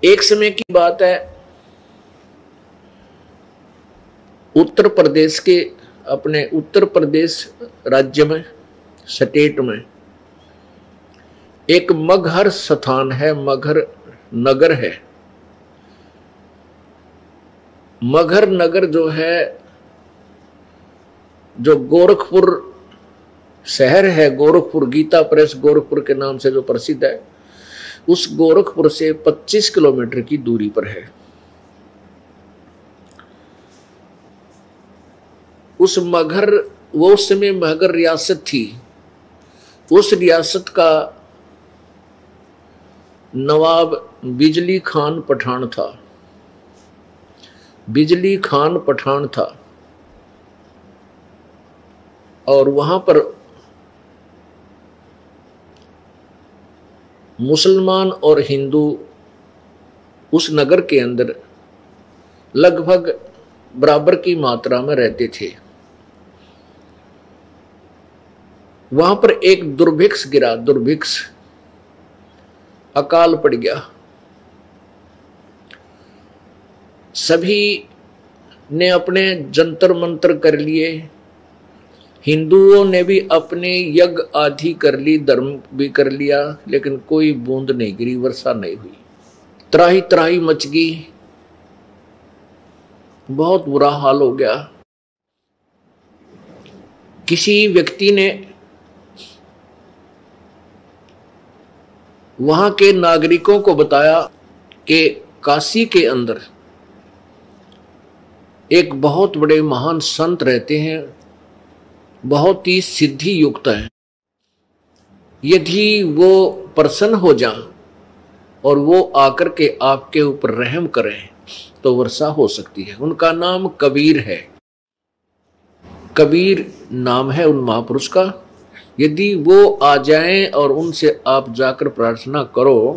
एक समय की बात है, उत्तर प्रदेश के अपने उत्तर प्रदेश राज्य में, स्टेट में एक मगहर स्थान है, मगहर नगर है। मगहर नगर जो है, जो गोरखपुर शहर है, गोरखपुर गीता प्रेस गोरखपुर के नाम से जो प्रसिद्ध है, उस गोरखपुर से 25 किलोमीटर की दूरी पर है। उस मगहर, वो उस समय मगहर रियासत थी। उस रियासत का नवाब बिजली खान पठान था। बिजली खान पठान था और वहां पर मुसलमान और हिंदू उस नगर के अंदर लगभग बराबर की मात्रा में रहते थे। वहां पर एक दुर्भिक्ष गिरा, दुर्भिक्ष, अकाल पड़ गया। सभी ने अपने जंतर मंतर कर लिए, हिंदुओं ने भी अपने यज्ञ आदि कर ली, धर्म भी कर लिया, लेकिन कोई बूंद नहीं गिरी, वर्षा नहीं हुई। त्राही त्राही मच गई, बहुत बुरा हाल हो गया। किसी व्यक्ति ने वहां के नागरिकों को बताया कि काशी के अंदर एक बहुत बड़े महान संत रहते हैं, बहुत ही सिद्धि युक्त है। यदि वो प्रसन्न हो जाएं और वो आकर के आपके ऊपर रहम करें तो वर्षा हो सकती है। उनका नाम कबीर है, कबीर नाम है उन महापुरुष का। यदि वो आ जाएं और उनसे आप जाकर प्रार्थना करो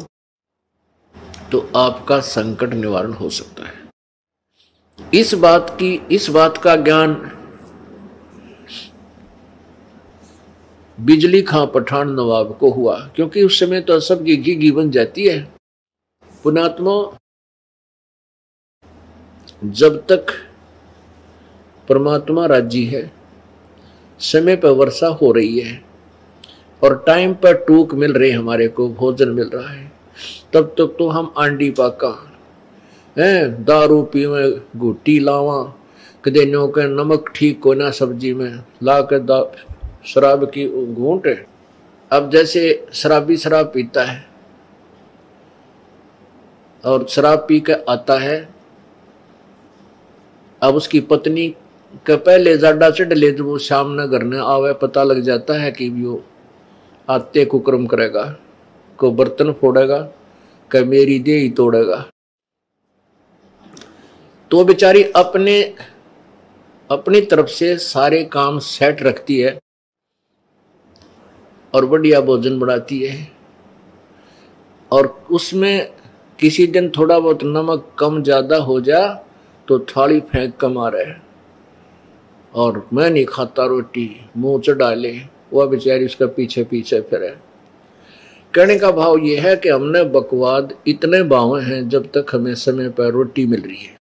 तो आपका संकट निवारण हो सकता है। इस बात का ज्ञान बिजली खां पठान नवाब को हुआ, क्योंकि उस समय तो सबकी घी बन जाती है। पुणात्मा, जब तक परमात्मा राजी है, समय पर वर्षा हो रही है और टाइम पर टूक मिल रही, हमारे को भोजन मिल रहा है, तब तक तो हम आंडी पाका हैं, दारू पीवे, घुट्टी लावा, कदे नो के नमक ठीक को ना सब्जी में ला के शराब की घूंट है। अब जैसे शराबी शराब पीता है और शराब पी के आता है, अब उसकी पत्नी के पहले जाडा चढ़ ले, जब वो शाम न घर न आवे, पता लग जाता है कि वो आते कुकर्म करेगा, को बर्तन फोड़ेगा, कि मेरी देह ही तोड़ेगा। तो बेचारी अपनी तरफ से सारे काम सेट रखती है और बढ़िया भोजन बनाती है, और उसमें किसी दिन थोड़ा बहुत नमक कम ज्यादा हो जा तो थाली फेंक कर मारे और मैं नहीं खाता रोटी, मुंह चढ़ा ले। वह बेचारी उसका पीछे पीछे फिरे। कहने का भाव यह है कि हमने बकवाद इतने बावे हैं जब तक हमें समय पर रोटी मिल रही है,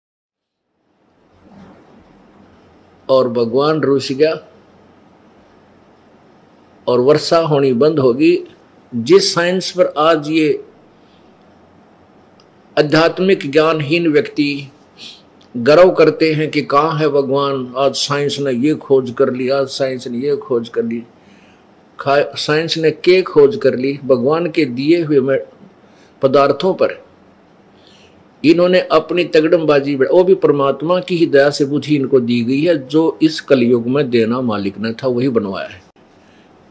और भगवान रुस गया और वर्षा होनी बंद होगी। जिस साइंस पर आज ये आध्यात्मिक ज्ञानहीन व्यक्ति गर्व करते हैं कि कहाँ है भगवान, आज साइंस ने ये खोज कर ली, आज साइंस ने ये खोज कर ली, साइंस ने क्या खोज कर ली, भगवान के दिए हुए पदार्थों पर इन्होंने अपनी तगड़मबाजी, वो भी परमात्मा की ही दया से बुद्धि इनको दी गई है। जो इस कलयुग में देना मालिक ने था वही बनवाया है।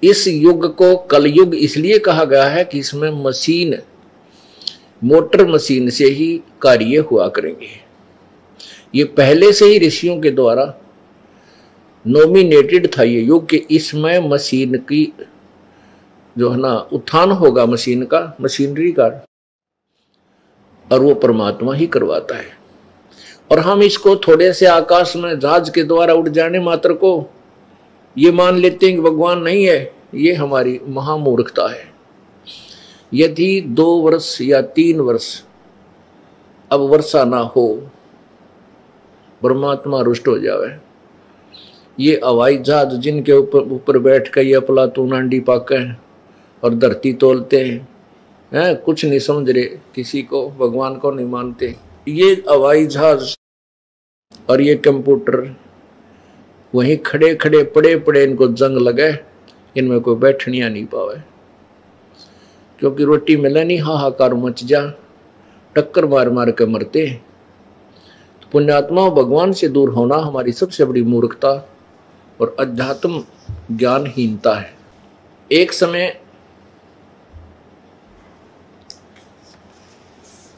इस युग को कलयुग इसलिए कहा गया है कि इसमें मशीन, मोटर मशीन से ही कार्य हुआ करेंगे। ये पहले से ही ऋषियों के द्वारा नॉमिनेटेड था ये युग, कि इसमें मशीन की जो है ना उत्थान होगा, मशीन का, मशीनरी का, और वो परमात्मा ही करवाता है। और हम इसको थोड़े से आकाश में जहाज के द्वारा उड़ जाने मात्र को ये मान लेते हैं कि भगवान नहीं है। ये हमारी महामूर्खता है। यदि 2 वर्ष या 3 वर्ष अब वर्षा ना हो, परमात्मा रुष्ट हो जावे। ये हवाई जहाज जिनके ऊपर बैठ कर ये अफलातून अंडी पाके और धरती तोलते हैं, कुछ नहीं समझ रहे, किसी को भगवान को नहीं मानते। ये हवाई जहाज और ये कंप्यूटर वहीं खड़े खड़े पड़े पड़े इनको जंग लगे, इनमें कोई बैठनिया नहीं पावे, क्योंकि रोटी मिले नहीं, हाहाकार मच जा, टक्कर मार मार के मरते। तो पुण्यात्मा भगवान से दूर होना हमारी सबसे बड़ी मूर्खता और अध्यात्म ज्ञानहीनता है। एक समय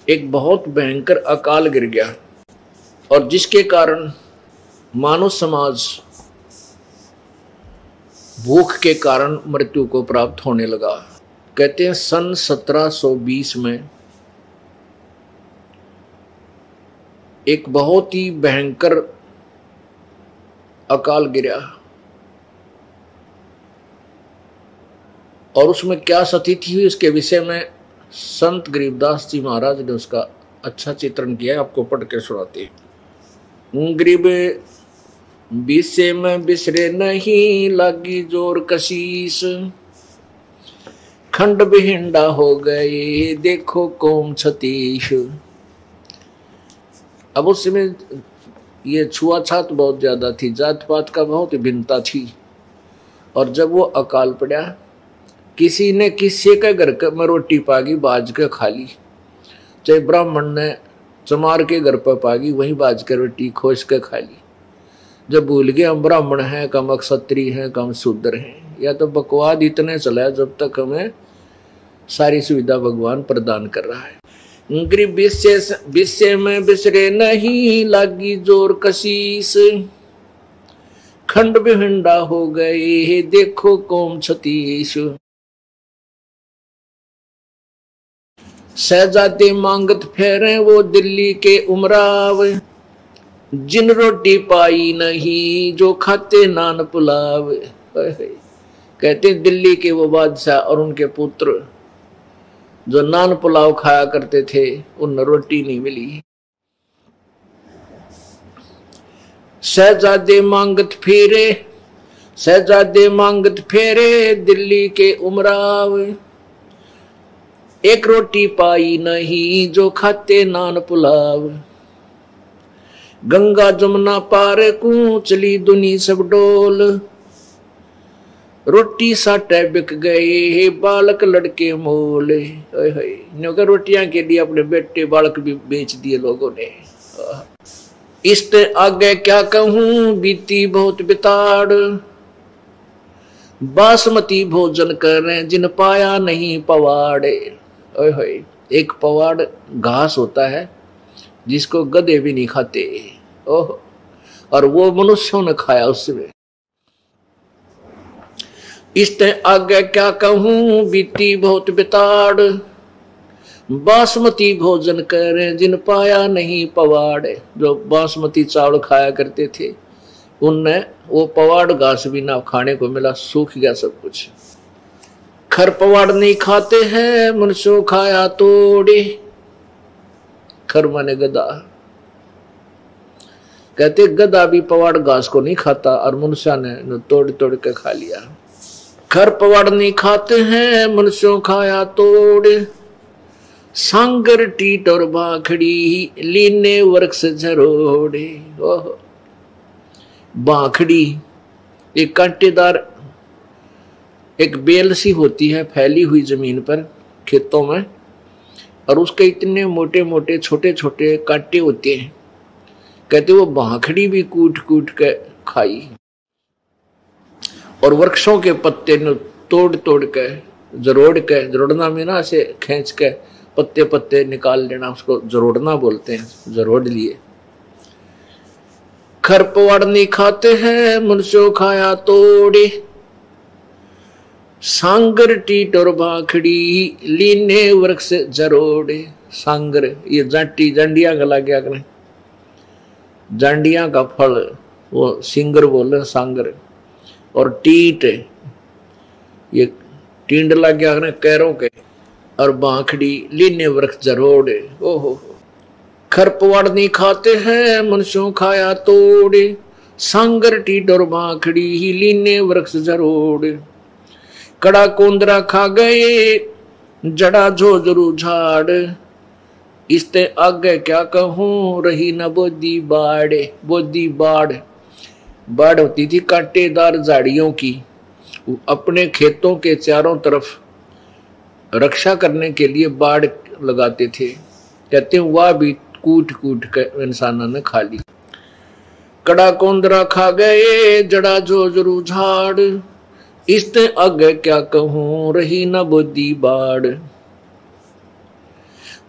एक बहुत भयंकर अकाल गिर गया और जिसके कारण मानव समाज भूख के कारण मृत्यु को प्राप्त होने लगा। कहते हैं सन 1720 में एक बहुत ही भयंकर अकाल गिरा और उसमें क्या स्थिति हुई उसके विषय में संत गरीबदास जी महाराज ने उसका अच्छा चित्रण किया है, आपको पढ़ के सुनाते हैं। गरीब विषय में बिसरे नहीं, लागी जोर कशीस, खंड बिहिंडा हो गए देखो कौम छतीश। अब उस समय ये छुआछात बहुत ज्यादा थी, जात पात का बहुत भिन्नता थी, और जब वो अकाल पड़ा किसी ने किसी के घर में रोटी पागी बाज के खा ली, चाहे ब्राह्मण ने चमार के घर पर पागी वहीं बाज के रोटी खोज के खा ली। जब भूल गए हम ब्राह्मण हैं, कम क्षत्रिय हैं, कम शूद्र हैं, या तो बकवाद इतने चला जब तक हमें सारी सुविधा भगवान प्रदान कर रहा है। गरीब विषय में बिसरे नहीं, लागी जोर कशीस, खंड बिहिंडा हो गए देखो कौम छतीश। शहजादे मांगत फेरे वो दिल्ली के उमराव, जिन रोटी पाई नहीं जो खाते नान पुलाव। कहते दिल्ली के वो बादशाह और उनके पुत्र जो नान पुलाव खाया करते थे, उन रोटी नहीं मिली। शहजादे मांगत फेरे दिल्ली के उमराव, एक रोटी पाई नहीं जो खाते नान पुलाव। गंगा जमुना पार को चली दुनी सब डोल, रोटी साटे बिक गए बालक लड़के मोल। रोटियां के लिए अपने बेटे बालक भी बेच दिए लोगों ने। इससे आगे क्या कहूं बीती बहुत बिताड़, बासमती भोजन करें जिन पाया नहीं पवाड़े। एक पवाड़ घास होता है जिसको गधे भी नहीं खाते, ओह, और वो मनुष्यों ने खाया उसमें। इससे आगे क्या कहूं बीती बहुत बिताड़, बासमती भोजन करें जिन पाया नहीं पवाड़। जो बासमती चावल खाया करते थे उनने वो पवाड़ घास भी ना खाने को मिला, सूख गया सब कुछ। खर पवाड़ नहीं खाते हैं मनुष्यों खाया तोड़े, खर माने गधा। कहते गधा भी पवाड़ घास को नहीं खाता और मनुष्य ने तोड़ तोड़ के खा लिया। खर पवाड़ नहीं खाते हैं मनुष्यों खाया तोड़े, सांगर टीट और बाखड़ी लीने वृक्ष झरोड़े। ओह, बाखड़ी एक कांटेदार एक बेल सी होती है फैली हुई जमीन पर खेतों में, और उसके इतने मोटे मोटे छोटे छोटे कांटे होते हैं। कहते वो बाखड़ी भी कूट कूट के खाई, और वृक्षों के पत्ते ने तोड़ तोड़ के जरोड़ना में ना से खींच के पत्ते पत्ते निकाल लेना, उसको जरोड़ना बोलते हैं, जरोड़ लिए। खर पवाड़ नहीं खाते हैं मनुष्यों खाया तोड़े, सांगर टीट और बाखड़ी लीने वृक्ष जरोड़े। सांगर ये जांडिया गला गया करें, जांडिया का फल वो सिंगर बोले सांगर, और टीट ये टींड लग गया करें कैरों के, और बाखड़ी लीने वृक्ष जरोड़े। ओहो, खरपवाड़ नहीं खाते हैं मनुष्यों खाया तोड़े, सांगर टीट और भाखड़ी ही लीने वृक्ष जरोड़े। कड़ा कोंदरा खा गए जड़ा झोझरू झाड़, इसते आगे क्या कहूं रही न बोदी बाड़े। बोदी बाड़, बाढ़ होती थी कांटेदार झाड़ियों की, अपने खेतों के चारों तरफ रक्षा करने के लिए बाड़ लगाते थे। कहते हैं वह भी कूट कूट कर इंसानों ने खा ली। कड़ा कोंदरा खा गए जड़ा झोझरू झाड़, इसते आगे क्या कहूं रही न बोदी बाड़।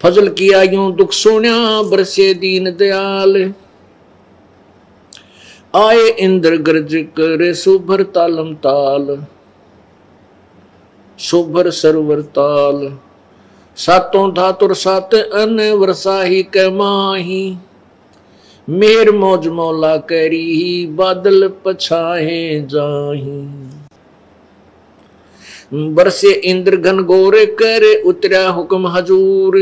फजल किया यूं दुख सोन्या बरसे दीन दयाल, आए इंद्र गर्ज करे सुभर तालम ताल। सुभर सरवर ताल, सातों धातुर सात अन वर्षा ही के माही। मेर मौज मौला करी बादल पछाए जाही। बरसे इंद्र घन गोरे करे उतरा हुक्म हजूर,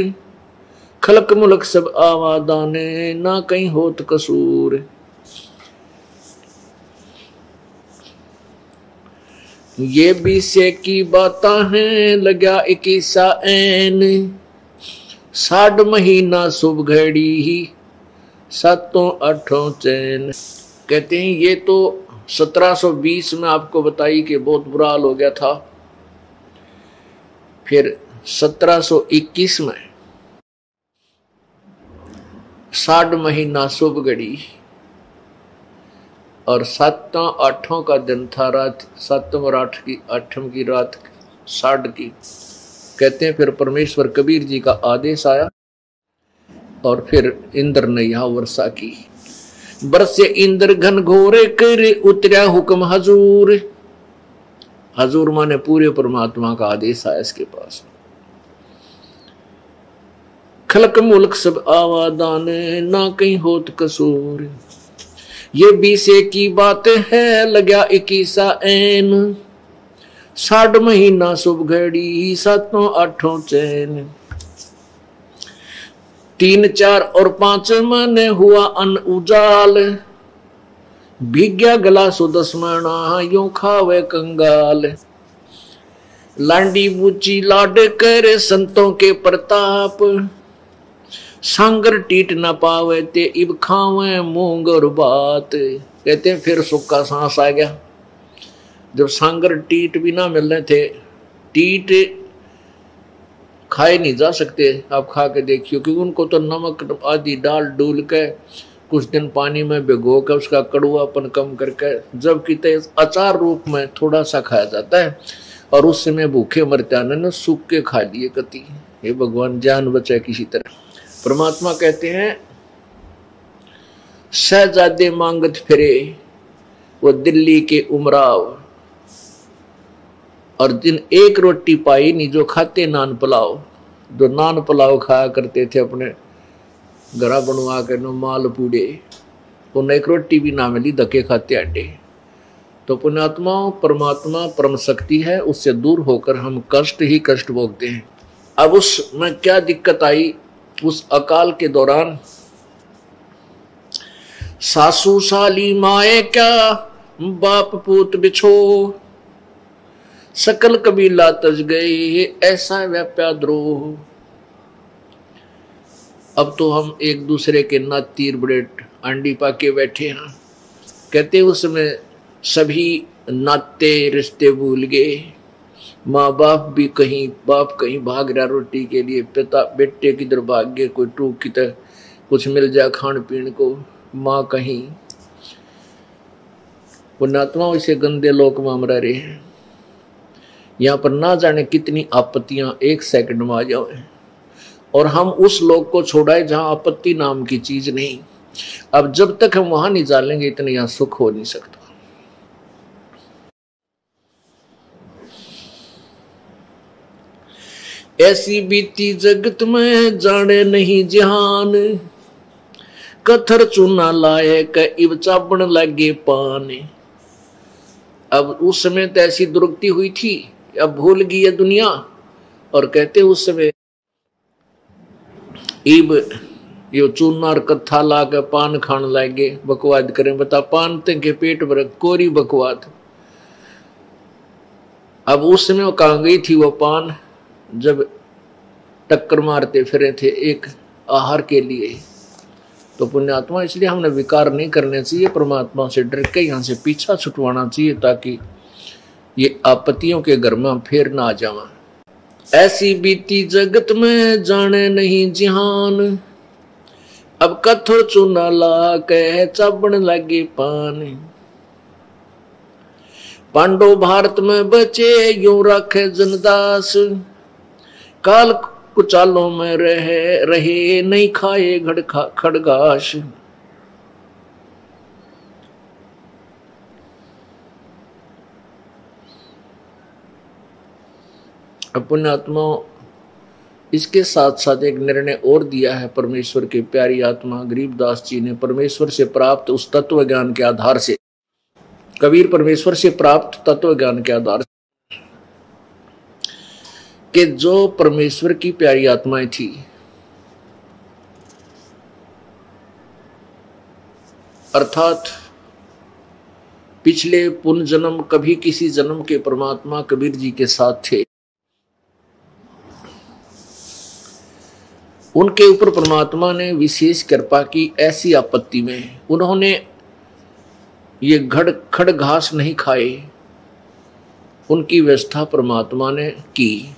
खलक मुलक सब आवादाने ना कहीं होत कसूर। ये बीसे की बातां हैं लग्या 21 ऐन, 60 महीना शुभ घड़ी ही 7-8 चैन। कहते हैं ये तो 1720 में आपको बताई कि बहुत बुरा हाल हो गया था। फिर 1721 में 60 महीना शुभ घड़ी और 7-8 का दिन था, रात 7 और 8 की रात 60 की। कहते हैं फिर परमेश्वर कबीर जी का आदेश आया और फिर इंद्र ने यहाँ वर्षा की। बरसे इंद्र घन घोरे करे उतरा हुक्म हजूर। हजूर माने पूरे परमात्मा का आदेश आया इसके पास। खलक मुल्क सब आवादान ना कहीं होत कसूर। ये बीसे की बात है लग्या 21 ऐन, 60 महीना शुभ घड़ी 7-8 चैन। 3, 4 और 5 मन हुआ अन उजाल, भीग्या गला सुदस मणा यूं खावे कंगाल। लांडी बूची लाड करे संतों के प्रताप, सांगर टीट न पावे ते इब खावे मूंग और बात। कहते हैं फिर सुक्का सांस आ गया जब सांगर टीट भी ना मिलने थे। टीट खाए नहीं जा सकते, आप खा के देखियो, क्योंकि उनको तो नमक आदि डाल डूल के कुछ दिन पानी में भिगो कर उसका कड़वापन कम करके जब किते अचार रूप में थोड़ा सा खाया जाता है, और उस समय भूखे मरते ने सूख के खा लिए कति। हे भगवान जान बचाए किसी तरह। परमात्मा कहते हैं शहजादे मांगत फिरे वो दिल्ली के उमराव, और जिन एक रोटी पाई नहीं जो खाते नान पुलाव। जो नान पुलाव खाया करते थे अपने घरा बनवा कर नो माल पूड़े, उन्हें एक रोटी भी ना मिली, धक्के खाते अड्डे। तो पुण्यात्माओं परमात्मा परम शक्ति है, उससे दूर होकर हम कष्ट ही कष्ट भोगते हैं। अब उसमें क्या दिक्कत आई, उस अकाल के दौरान सासू साली माए क्या बाप पूत बिछो, सकल कबीला तज गए ऐसा व्याप्या द्रोह। अब तो हम एक दूसरे के नात तीर बड़े अंडी पाके बैठे हैं। कहते उसमें सभी नाते रिश्ते भूल गए, माँ बाप भी कहीं, बाप कहीं भाग रहा रोटी के लिए, पिता बेटे किधर भाग गए, कोई टूक की तरह कुछ मिल जाए खान पीन को, माँ कहीं। पुण्यात्मा इसे गंदे लोक में हम रह रहे हैं। यहाँ पर ना जाने कितनी आपत्तियां एक सेकंड में आ जाए, और हम उस लोक को छोड़ाए जहां आपत्ति नाम की चीज नहीं। अब जब तक हम वहां नहीं जानेंगे इतने यहां सुख हो नहीं सकता। ऐसी बीती जगत में जाने नहीं जहान, कथर चूना लाए क इब चाबण लगे पाने। अब उस समय तो ऐसी दुर्गति हुई थी, अब भूल गई है दुनिया। और कहते उस समय इब यो चूनार कत्था ला के पान खान लागे, बकवाद करें। बता पान के पेट भर कोरी बकवाद। अब उस समय वो कहाँ गई थी वो पान, जब टक्कर मारते फिरे थे एक आहार के लिए। तो पुण्यात्मा इसलिए हमने विकार नहीं करने चाहिए, परमात्मा से डर के यहाँ से पीछा छुटवाना चाहिए, ताकि ये आपत्तियों के घर में फिर ना आ जावा। ऐसी बीती जगत में जाने नहीं जिहान, अब कथोर चूना ला के चाबण लगे पान। पांडव भारत में बचे यूं रखे जनदास, काल कुचालों में रहे नहीं खाए खड़गाश। पुण्यात्मा इसके साथ साथ एक निर्णय और दिया है परमेश्वर की प्यारी आत्मा गरीबदास जी ने, परमेश्वर से प्राप्त उस तत्व ज्ञान के आधार से। कबीर परमेश्वर से प्राप्त तत्व ज्ञान के आधार से कि जो परमेश्वर की प्यारी आत्माएं थी, अर्थात पिछले पुण्य जन्म कभी किसी जन्म के परमात्मा कबीर जी के साथ थे, उनके ऊपर परमात्मा ने विशेष कृपा की। ऐसी आपत्ति में उन्होंने ये खड़ घास नहीं खाए, उनकी व्यवस्था परमात्मा ने की।